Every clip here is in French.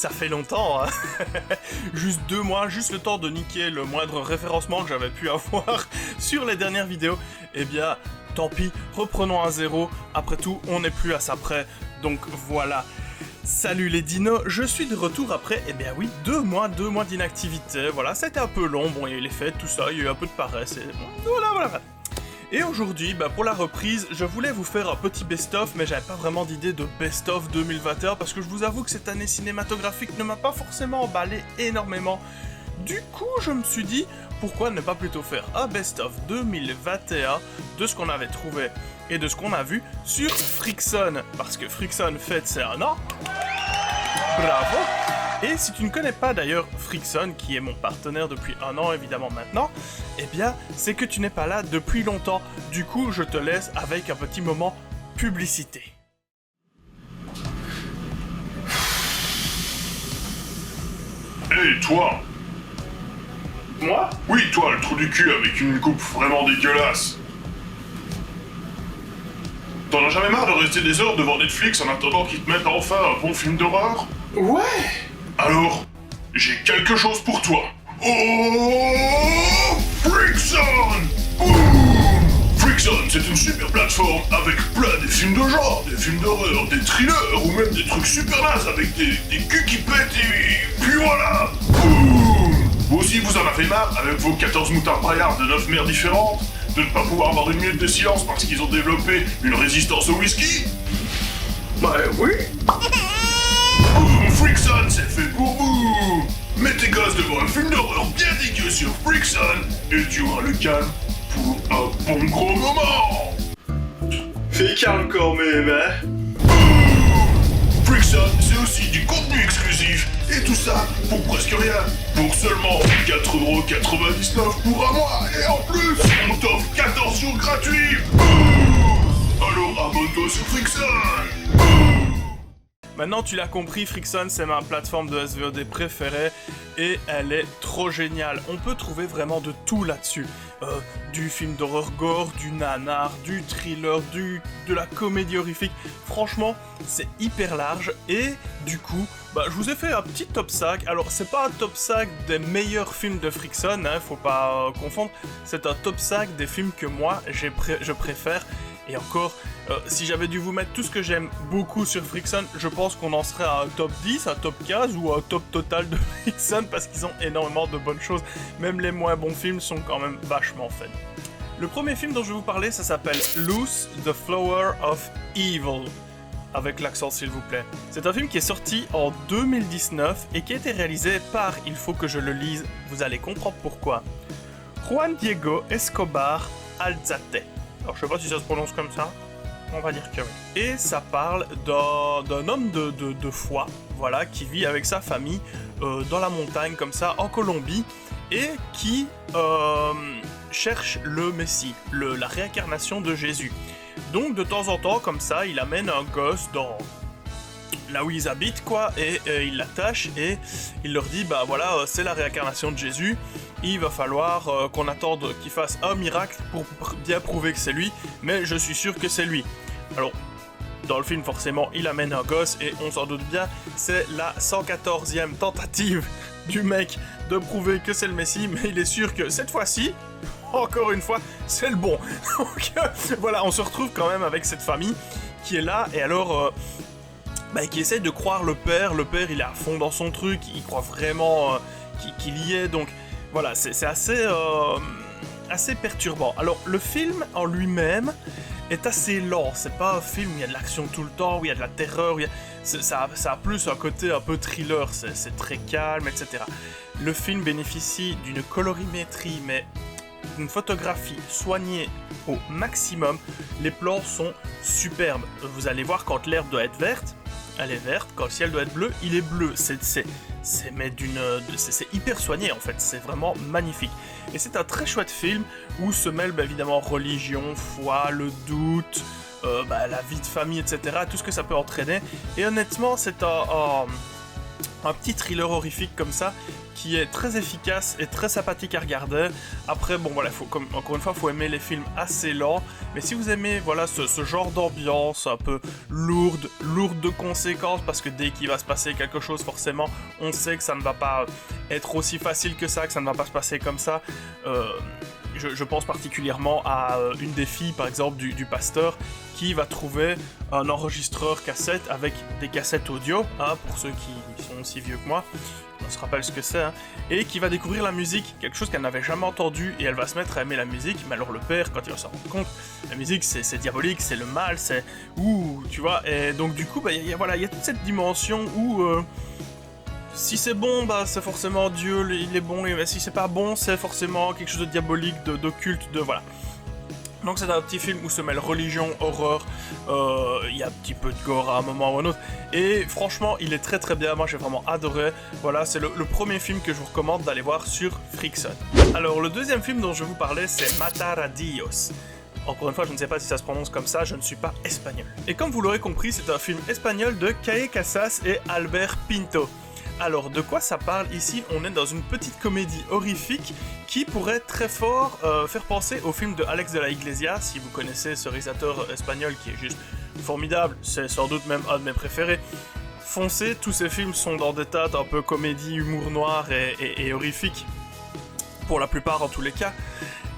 Ça fait longtemps, hein. Juste 2 mois, juste le temps de niquer le moindre référencement que j'avais pu avoir sur les dernières vidéos. Eh bien, tant pis, reprenons à zéro. Après tout, on n'est plus à ça près. Donc voilà. Salut les dinos, je suis de retour après, eh bien oui, 2 mois d'inactivité. Voilà, ça a été un peu long, bon, il y a eu les fêtes, tout ça, il y a eu un peu de paresse, et voilà. Et aujourd'hui, pour la reprise, je voulais vous faire un petit best-of, mais j'avais pas vraiment d'idée de best-of 2021, parce que je vous avoue que cette année cinématographique ne m'a pas forcément emballé énormément. Du coup, je me suis dit, pourquoi ne pas plutôt faire un best-of 2021 de ce qu'on avait trouvé et de ce qu'on a vu sur Frickson, parce que Frickson fête ses 1 an. Bravo! Et si tu ne connais pas d'ailleurs Frickson, qui est mon partenaire depuis 1 an évidemment maintenant, eh bien c'est que tu n'es pas là depuis longtemps. Du coup, je te laisse avec un petit moment publicité. Hey, toi! Moi? Oui, toi, le trou du cul avec une coupe vraiment dégueulasse! T'en as jamais marre de rester des heures devant Netflix en attendant qu'ils te mettent enfin un bon film d'horreur? Ouais! Alors, j'ai quelque chose pour toi. Oh, Frickson! Boum! Frickson, c'est une super plateforme avec plein de films de genre, des films d'horreur, des thrillers ou même des trucs super nazes avec des culs qui pètent et puis voilà! Boum! Vous aussi, vous en avez marre avec vos 14 moutards braillards de 9 mers différentes? De ne pas pouvoir avoir une minute de silence parce qu'ils ont développé une résistance au whisky? Bah oui! Boum, Frickson, c'est fait pour vous! Mets tes gosses devant un film d'horreur bien dégueu sur Frickson et tu auras le calme pour un bon gros moment! Fais calme quand même, hein! Boum! Frickson, c'est aussi du contenu exclusif et tout ça pour presque rien, pour seulement 4,99€ pour un mois et en plus, on t'offre 14 jours gratuits! Boum! Alors abonne-toi sur Frickson! Maintenant tu l'as compris, Frickson c'est ma plateforme de SVOD préférée et elle est trop géniale. On peut trouver vraiment de tout là-dessus. Du film d'horreur gore, du nanar, du thriller, de la comédie horrifique. Franchement, c'est hyper large et du coup, je vous ai fait un petit top 5. Alors c'est pas un top 5 des meilleurs films de Frickson, hein, faut pas confondre. C'est un top 5 des films que moi je préfère. Et encore, si j'avais dû vous mettre tout ce que j'aime beaucoup sur Frickson, je pense qu'on en serait à un top 10, un top 15 ou un top total de Frickson parce qu'ils ont énormément de bonnes choses. Même les moins bons films sont quand même vachement fun. Le premier film dont je vais vous parler, ça s'appelle Loose, the Flower of Evil. Avec l'accent s'il vous plaît. C'est un film qui est sorti en 2019 et qui a été réalisé par, il faut que je le lise, vous allez comprendre pourquoi, Juan Diego Escobar Alzate. Alors je sais pas si ça se prononce comme ça, on va dire que oui. Et ça parle d'un homme de foi, voilà, qui vit avec sa famille dans la montagne comme ça, en Colombie, et qui cherche le Messie, la réincarnation de Jésus. Donc de temps en temps, comme ça, il amène un gosse dans là où ils habitent, quoi, et il l'attache, et il leur dit, voilà, c'est la réincarnation de Jésus, il va falloir qu'on attende qu'il fasse un miracle pour bien prouver que c'est lui, mais je suis sûr que c'est lui. Alors, dans le film, forcément, il amène un gosse, et on s'en doute bien, c'est la 114e tentative du mec de prouver que c'est le Messie, mais il est sûr que cette fois-ci, encore une fois, c'est le bon. Donc, voilà, on se retrouve quand même avec cette famille qui est là, et alors... qui essaie de croire le père il est à fond dans son truc, il croit vraiment qu'il y est, donc voilà, c'est assez perturbant. Alors le film en lui-même est assez lent, c'est pas un film où il y a de l'action tout le temps, où il y a de la terreur, ça a plus un côté un peu thriller, c'est très calme, etc. Le film bénéficie d'une colorimétrie, mais d'une photographie soignée au maximum, les plans sont superbes. Vous allez voir quand l'herbe doit être verte, elle est verte, quand le ciel doit être bleu, il est bleu. C'est hyper soigné en fait, c'est vraiment magnifique. Et c'est un très chouette film où se mêle évidemment religion, foi, le doute, la vie de famille, etc. Tout ce que ça peut entraîner. Et honnêtement, c'est un petit thriller horrifique comme ça qui est très efficace et très sympathique à regarder. Après, bon voilà, encore une fois, faut aimer les films assez lents, mais si vous aimez voilà ce genre d'ambiance un peu lourde de conséquences, parce que dès qu'il va se passer quelque chose, forcément, on sait que ça ne va pas être aussi facile que ça ne va pas se passer comme ça. Je pense particulièrement à une des filles, par exemple, du pasteur, qui va trouver un enregistreur cassette avec des cassettes audio, hein, pour ceux qui sont aussi vieux que moi, on se rappelle ce que c'est, hein, et qui va découvrir la musique, quelque chose qu'elle n'avait jamais entendu, et elle va se mettre à aimer la musique. Mais alors le père, quand il va s'en rendre compte, la musique c'est diabolique, c'est le mal, c'est... Ouh, tu vois, et donc du coup, il y a toute cette dimension où... si c'est bon, c'est forcément Dieu, il est bon, et si c'est pas bon, c'est forcément quelque chose de diabolique, d'occulte, voilà. Donc c'est un petit film où se mêle religion, horreur, il y a un petit peu de gore à un moment ou un autre, et franchement, il est très très bien, moi j'ai vraiment adoré. Voilà, c'est le premier film que je vous recommande d'aller voir sur Frixon. Alors, le deuxième film dont je vais vous parler, c'est Matar a Dios. Encore une fois, je ne sais pas si ça se prononce comme ça, je ne suis pas espagnol. Et comme vous l'aurez compris, c'est un film espagnol de Calle Casas et Albert Pinto. Alors, de quoi ça parle ici? On est dans une petite comédie horrifique qui pourrait très fort faire penser au film de Alex de la Iglesia, si vous connaissez ce réalisateur espagnol qui est juste formidable, c'est sans doute même un de mes préférés. Foncez, tous ces films sont dans des tas un peu comédie, humour noir et horrifique, pour la plupart en tous les cas.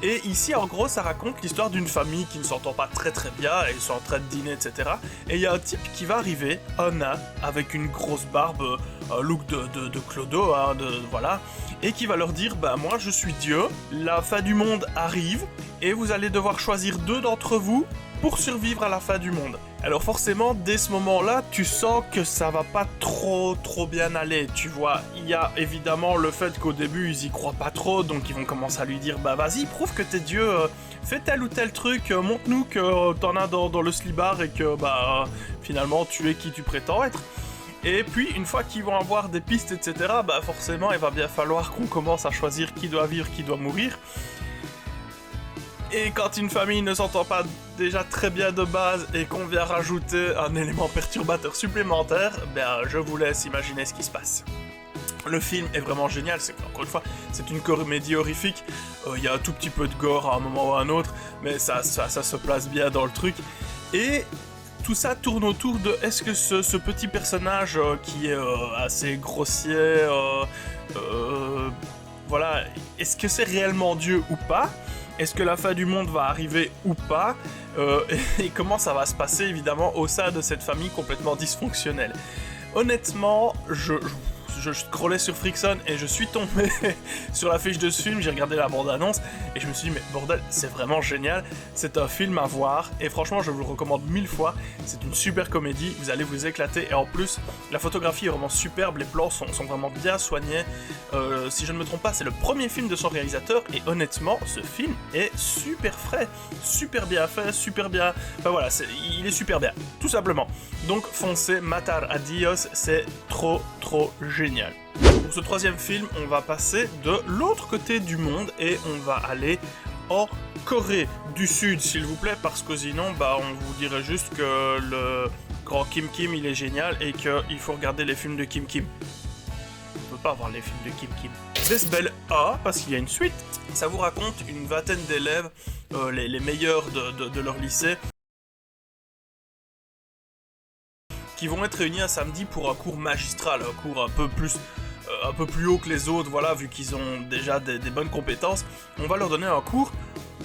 Et ici, en gros, ça raconte l'histoire d'une famille qui ne s'entend pas très très bien, et ils sont en train de dîner, etc. Et il y a un type qui va arriver, un nain, avec une grosse barbe, un look de clodo, hein, voilà, et qui va leur dire, moi je suis Dieu, la fin du monde arrive, et vous allez devoir choisir 2 d'entre vous pour survivre à la fin du monde. Alors forcément, dès ce moment-là, tu sens que ça va pas trop bien aller, tu vois. Il y a évidemment le fait qu'au début, ils y croient pas trop, donc ils vont commencer à lui dire, vas-y, prouve que t'es Dieu, fais tel ou tel truc, montre-nous que t'en as dans le slibard et que, finalement, tu es qui tu prétends être. Et puis, une fois qu'ils vont avoir des pistes, etc., forcément, il va bien falloir qu'on commence à choisir qui doit vivre, qui doit mourir. Et quand une famille ne s'entend pas déjà très bien de base et qu'on vient rajouter un élément perturbateur supplémentaire, je vous laisse imaginer ce qui se passe. Le film est vraiment génial, encore une fois, c'est une comédie horrifique, il y a un tout petit peu de gore à un moment ou à un autre, mais ça se place bien dans le truc. Et tout ça tourne autour de est-ce que ce petit personnage qui est assez grossier, voilà, est-ce que c'est réellement Dieu ou pas? Est-ce que la fin du monde va arriver ou pas? Et comment ça va se passer évidemment au sein de cette famille complètement dysfonctionnelle? Honnêtement, je scrollais sur Frixon et je suis tombé sur la fiche de ce film, j'ai regardé la bande-annonce et je me suis dit mais bordel, c'est vraiment génial, c'est un film à voir et franchement je vous le recommande 1000 fois, c'est une super comédie, vous allez vous éclater et en plus la photographie est vraiment superbe, les plans sont vraiment bien soignés, si je ne me trompe pas c'est le premier film de son réalisateur et honnêtement ce film est super frais, super bien fait, super bien, enfin voilà, il est super bien, tout simplement. Donc foncez, Matar a Dios, c'est trop génial. Pour ce troisième film, on va passer de l'autre côté du monde et on va aller en Corée du Sud, s'il vous plaît, parce que sinon, on vous dirait juste que le grand Kim Kim, il est génial et qu'il faut regarder les films de Kim Kim. On peut pas voir les films de Kim Kim. Decibel A, parce qu'il y a une suite, ça vous raconte une vingtaine d'élèves, les meilleurs de leur lycée, qui vont être réunis un samedi pour un cours magistral, un cours un peu plus haut que les autres, voilà, vu qu'ils ont déjà des bonnes compétences, on va leur donner un cours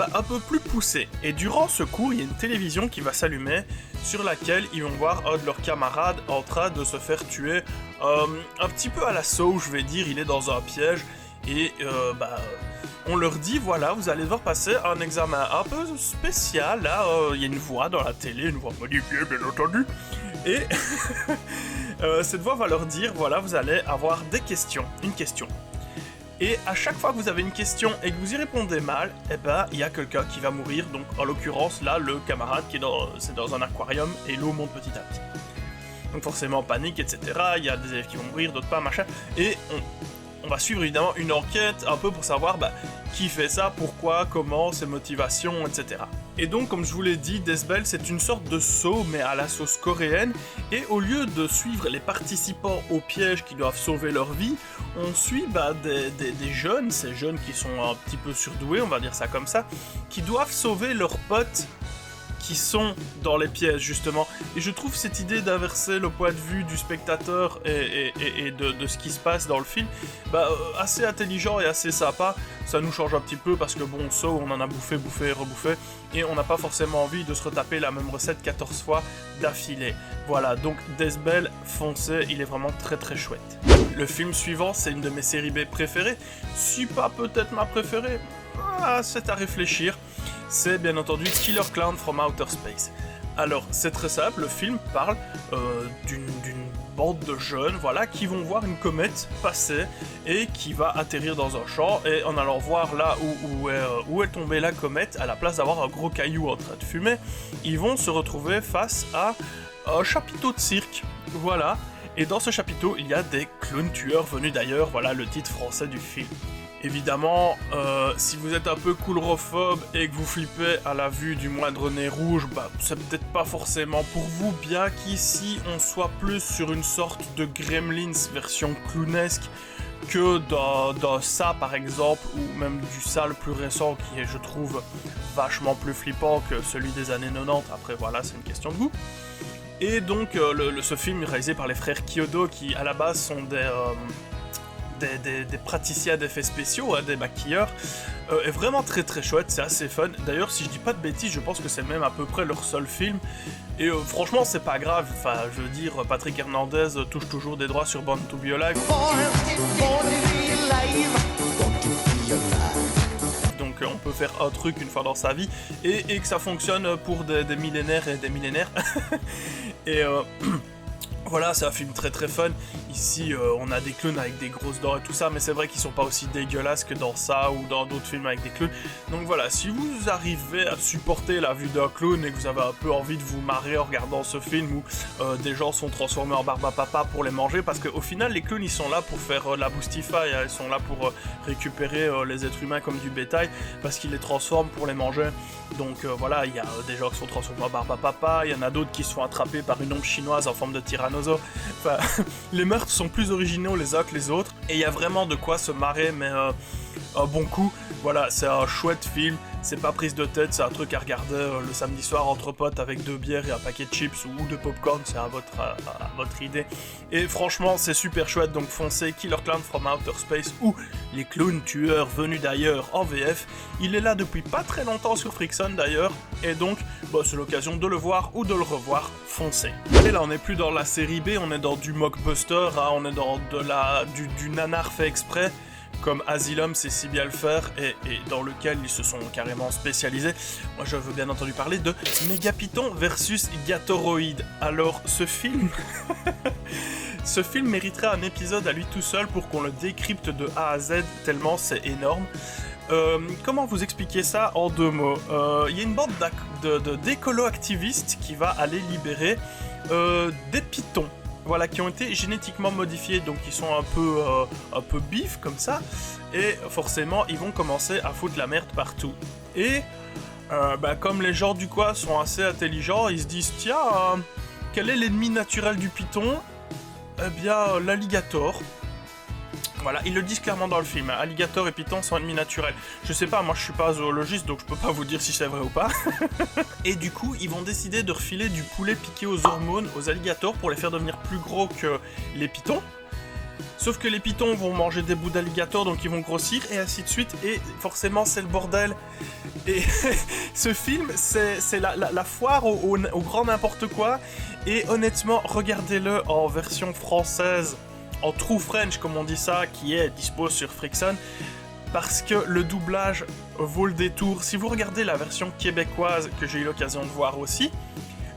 un peu plus poussé. Et durant ce cours, il y a une télévision qui va s'allumer, sur laquelle ils vont voir un de leurs camarades en train de se faire tuer, un petit peu à l'assaut, je vais dire, il est dans un piège, et on leur dit, voilà, vous allez devoir passer un examen un peu spécial, là, il y a une voix dans la télé, une voix modifiée, bien entendu, et cette voix va leur dire, voilà, vous allez avoir une question. Et à chaque fois que vous avez une question et que vous y répondez mal, il y a quelqu'un qui va mourir, donc en l'occurrence, là, le camarade c'est dans un aquarium et l'eau monte petit à petit. Donc forcément, panique, etc., il y a des élèves qui vont mourir, d'autres pas, machin, et on va suivre évidemment une enquête un peu pour savoir qui fait ça, pourquoi, comment, ses motivations, etc. Et donc, comme je vous l'ai dit, Decibel, c'est une sorte de saut, mais à la sauce coréenne, et au lieu de suivre les participants au piège qui doivent sauver leur vie, on suit des jeunes, ces jeunes qui sont un petit peu surdoués, on va dire ça comme ça, qui doivent sauver leurs potes qui sont dans les pièges, justement. Et je trouve cette idée d'inverser le point de vue du spectateur et de ce qui se passe dans le film assez intelligent et assez sympa. Ça nous change un petit peu parce que bon, Saw, on en a bouffé, rebouffé, et on n'a pas forcément envie de se retaper la même recette 14 fois d'affilée. Voilà, donc Death Bell, foncez, il est vraiment très très chouette. Le film suivant, c'est une de mes séries B préférées, si pas peut-être ma préférée, c'est à réfléchir. C'est bien entendu Killer Clown from Outer Space. Alors, c'est très simple, le film parle d'une bande de jeunes, voilà, qui vont voir une comète passer et qui va atterrir dans un champ, et en allant voir là où est tombée la comète, à la place d'avoir un gros caillou en train de fumer, ils vont se retrouver face à un chapiteau de cirque, voilà, et dans ce chapiteau, il y a des clowns tueurs venus d'ailleurs, voilà le titre français du film. Évidemment, si vous êtes un peu coulrophobe et que vous flippez à la vue du moindre nez rouge, c'est peut-être pas forcément pour vous, bien qu'ici on soit plus sur une sorte de Gremlins version clownesque que dans ça par exemple, ou même du ça le plus récent qui est, je trouve, vachement plus flippant que celui des années 90, après voilà, c'est une question de goût. Et donc, ce film réalisé par les frères Kyodo, qui à la base sont des praticiens d'effets spéciaux, des maquilleurs, est vraiment très très chouette, c'est assez fun. D'ailleurs, si je dis pas de bêtises, je pense que c'est même à peu près leur seul film. Et franchement, c'est pas grave. Enfin, je veux dire, Patrick Hernandez touche toujours des droits sur Born to Be Alive. Donc on peut faire un truc une fois dans sa vie et que ça fonctionne pour des millénaires et des millénaires. Et voilà, c'est un film très très fun. Ici, on a des clowns avec des grosses dents et tout ça, mais c'est vrai qu'ils sont pas aussi dégueulasses que dans ça ou dans d'autres films avec des clowns. Donc voilà, si vous arrivez à supporter la vue d'un clown et que vous avez un peu envie de vous marrer en regardant ce film où des gens sont transformés en barbe à papa pour les manger, parce qu'au final, les clowns, ils sont là pour faire la boostify, hein, ils sont là pour récupérer les êtres humains comme du bétail, parce qu'ils les transforment pour les manger. Donc voilà, il y a des gens qui sont transformés en barbe à papa, il y en a d'autres qui se font attraper par une ombre chinoise en forme de tyrannosaure. Enfin, les meurtres sont plus originaux les uns que les autres, et il y a vraiment de quoi se marrer, mais un bon coup. Voilà, c'est un chouette film, c'est pas prise de tête, c'est un truc à regarder le samedi soir entre potes avec 2 bières et un paquet de chips ou de popcorn, c'est à votre idée. Et franchement, c'est super chouette, donc foncez, Killer Clown from Outer Space ou Les clowns tueurs venus d'ailleurs en VF. Il est là depuis pas très longtemps sur Frickson d'ailleurs, et donc c'est l'occasion de le voir ou de le revoir, foncez. Et là, on n'est plus dans la série B, on est dans du mockbuster, hein, on est dans du nanar fait exprès, comme Asylum sait si bien le faire, et dans lequel ils se sont carrément spécialisés. Moi je veux bien entendu parler de Megapython versus Gatoroid. Alors ce film... ce film mériterait un épisode à lui tout seul pour qu'on le décrypte de A à Z, tellement c'est énorme. Comment vous expliquer ça en 2 mots? Il y a une bande d'écolo-activistes qui va aller libérer des pythons. Voilà, qui ont été génétiquement modifiés, donc ils sont un peu bifs comme ça, et forcément ils vont commencer à foutre la merde partout. Et comme les gens du coin sont assez intelligents, ils se disent tiens, quel est l'ennemi naturel du python? Eh bien, l'alligator. Voilà, ils le disent clairement dans le film, alligator et python sont ennemis naturels. Je sais pas, moi je suis pas zoologiste, donc je peux pas vous dire si c'est vrai ou pas. Et du coup, ils vont décider de refiler du poulet piqué aux hormones aux alligators pour les faire devenir plus gros que les pythons. Sauf que les pythons vont manger des bouts d'alligator, donc ils vont grossir, et ainsi de suite, et forcément c'est le bordel. Et ce film, c'est la foire au grand n'importe quoi, et honnêtement, regardez-le en version française, en true French comme on dit ça, qui est dispo sur Frickson, parce que le doublage vaut le détour. Si vous regardez la version québécoise que j'ai eu l'occasion de voir aussi,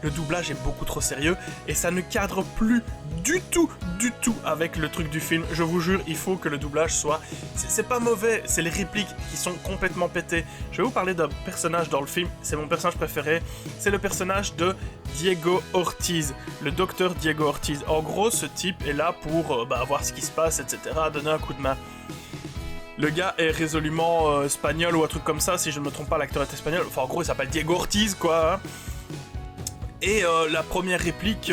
le doublage est beaucoup trop sérieux et ça ne cadre plus du tout avec le truc du film. Je vous jure, il faut que le doublage soit... C'est pas mauvais, c'est les répliques qui sont complètement pétées. Je vais vous parler d'un personnage dans le film, c'est mon personnage préféré, c'est le personnage de Diego Ortiz, le docteur Diego Ortiz. En gros, ce type est là pour voir ce qui se passe, etc., donner un coup de main. Le gars est résolument espagnol ou un truc comme ça, si je ne me trompe pas, l'acteur est espagnol. Enfin, en gros, il s'appelle Diego Ortiz, quoi. Et la première réplique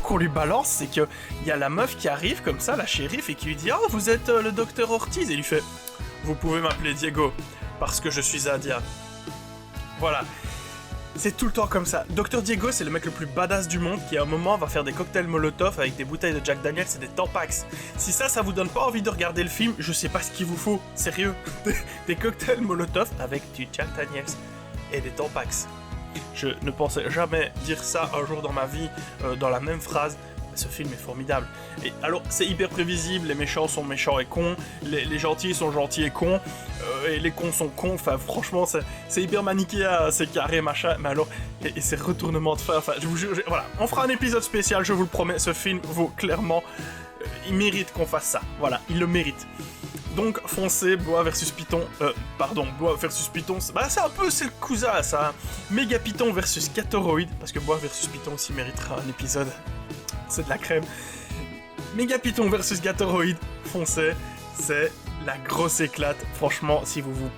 qu'on lui balance, c'est qu'il y a la meuf qui arrive comme ça, la shérif, et qui lui dit « Oh, vous êtes le docteur Ortiz ?» Et il lui fait « Vous pouvez m'appeler Diego, parce que je suis indien. » Voilà. C'est tout le temps comme ça. Dr Diego, c'est le mec le plus badass du monde qui à un moment va faire des cocktails Molotov avec des bouteilles de Jack Daniels et des Tampax. Si ça vous donne pas envie de regarder le film, je sais pas ce qu'il vous faut. Sérieux. Des cocktails Molotov avec du Jack Daniels et des Tampax. Je ne pensais jamais dire ça un jour dans ma vie, dans la même phrase. Ce film est formidable. Et alors, c'est hyper prévisible, les méchants sont méchants et cons, les gentils sont gentils et cons, et les cons sont cons, enfin franchement, c'est hyper manichéen, c'est carré, machin, mais alors, et ces retournements de fin, enfin, je vous jure, voilà, on fera un épisode spécial, je vous le promets, ce film vaut clairement, il mérite qu'on fasse ça, voilà, il le mérite. Donc, foncez, Boa versus Python, Boa versus Python, c'est un peu, c'est le cousin, ça, hein. Méga Python versus Catoroid, parce que Boa versus Python aussi méritera un épisode. C'est de la crème. Méga Python versus Gatoroid, foncez, c'est la grosse éclate. Franchement, si vous vous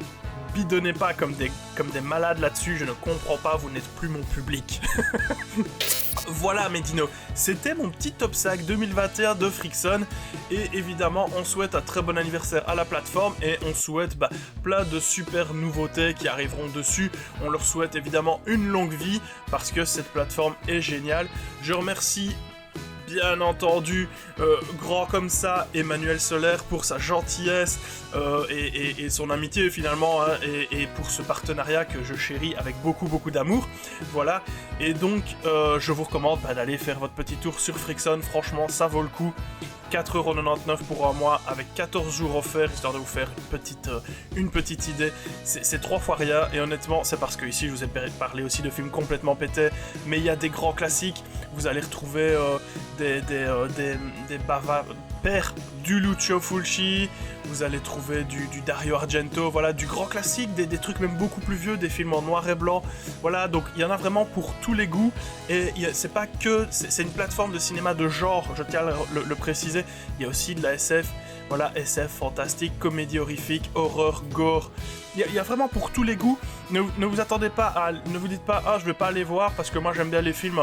bidonnez pas comme des malades là-dessus, je ne comprends pas, vous n'êtes plus mon public. Voilà mes dinos, c'était mon petit top 5 2021 de Frickson, et évidemment on souhaite un très bon anniversaire à la plateforme, et on souhaite plein de super nouveautés qui arriveront dessus. On leur souhaite évidemment une longue vie, parce que cette plateforme est géniale. Je remercie bien entendu, grand comme ça, Emmanuel Solaire pour sa gentillesse et son amitié finalement, hein, et pour ce partenariat que je chéris avec beaucoup d'amour. Voilà, et donc je vous recommande d'aller faire votre petit tour sur Frickson, franchement ça vaut le coup. 4,99€ pour un mois avec 14 jours offerts, histoire de vous faire une petite idée. C'est 3 fois rien, et honnêtement, c'est parce que ici je vous ai parlé aussi de films complètement pétés, mais il y a des grands classiques. Vous allez retrouver des pères du Lucio Fulci, vous allez trouver du Dario Argento, voilà, du grand classique, des trucs même beaucoup plus vieux, des films en noir et blanc, voilà, donc il y en a vraiment pour tous les goûts, et c'est pas que, c'est une plateforme de cinéma de genre, je tiens à le préciser, il y a aussi de la SF, voilà, SF, fantastique, comédie horrifique, horreur, gore, il y a vraiment pour tous les goûts. Ne vous attendez pas ne vous dites pas, ah je vais pas aller voir parce que moi j'aime bien les films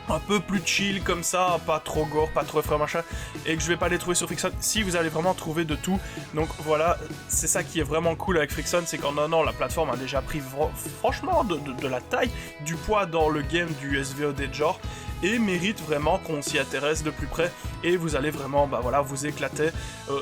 un peu plus chill comme ça, pas trop gore, pas trop effrayant machin, et que je vais pas les trouver sur Frickson. Si, vous allez vraiment trouver de tout. Donc voilà, c'est ça qui est vraiment cool avec Frickson, c'est qu'en un an la plateforme a déjà pris franchement de la taille, du poids dans le game du SVOD de genre, et mérite vraiment qu'on s'y intéresse de plus près, et vous allez vraiment vous éclater.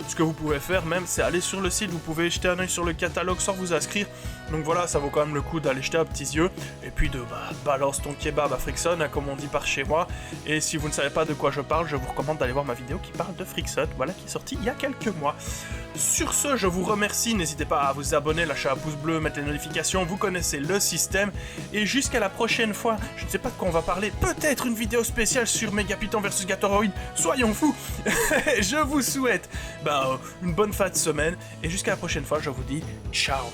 Ce que vous pouvez faire même, c'est aller sur le site, vous pouvez jeter un oeil sur le catalogue sans vous inscrire, donc voilà, ça vaut quand même le coup d'aller jeter un petit yeux, et puis de balance ton kebab à Frickson, hein, comme on dit par chez moi. Et si vous ne savez pas de quoi je parle, je vous recommande d'aller voir ma vidéo qui parle de Frickson, voilà, qui est sortie il y a quelques mois. Sur ce, je vous remercie, n'hésitez pas à vous abonner, lâcher un pouce bleu, mettre les notifications, vous connaissez le système, et jusqu'à la prochaine fois, je ne sais pas de quoi on va parler, peut-être une vidéo spéciale sur Méga Python versus Gatoroid, soyons fous. Je vous souhaite une bonne fin de semaine, et jusqu'à la prochaine fois, je vous dis ciao.